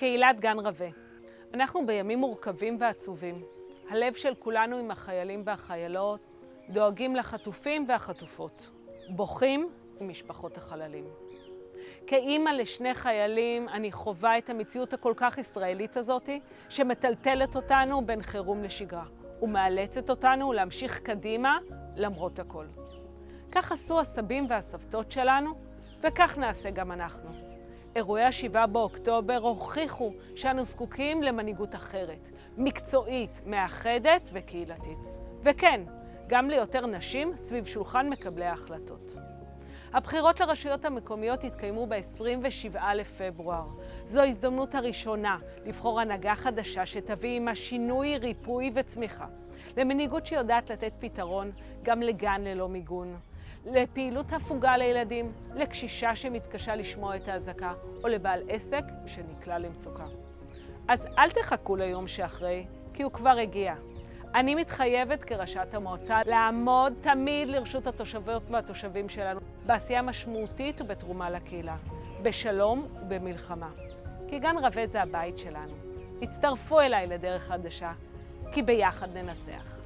קהילת גן רווה. אנחנו בימים מורכבים ועצובים. הלב של כולנו עם החיילים והחיילות, דואגים לחטופים והחטופות. בוכים עם משפחות החללים. כאימא לשני חיילים, אני חווה את המציאות הכל כך ישראלית הזאת, שמטלטלת אותנו בין חירום לשגרה, ומאלצת אותנו להמשיך קדימה למרות הכל. כך עשו הסבים והסבתות שלנו, וכך נעשה גם אנחנו. אירועי 7 באוקטובר הוכיחו שאנו זקוקים למנהיגות אחרת, מקצועית, מאחדת וקהילתית. וכן, גם ליותר נשים סביב שולחן מקבלי ההחלטות. הבחירות לרשויות המקומיות התקיימו ב-27 לפברואר. זו ההזדמנות הראשונה לבחור הנהגה חדשה שתביא עמה שינוי, ריפוי וצמיחה. למנהיגות שיודעת לתת פתרון גם לגן ללא מיגון. לפעילות הפוגה לילדים, לקשישה שמתקשה לשמוע את האזעקה, או לבעל עסק שנקלע למצוקה. אז אל תחכו ליום שאחרי, כי הוא כבר הגיע. אני מתחייבת כראשת המועצה לעמוד תמיד לרשות התושבות והתושבים שלנו, בעשייה משמעותית ובתרומה לקהילה, בשלום ובמלחמה. כי גן רווה זה הבית שלנו. הצטרפו אליי לדרך חדשה, כי ביחד ננצח.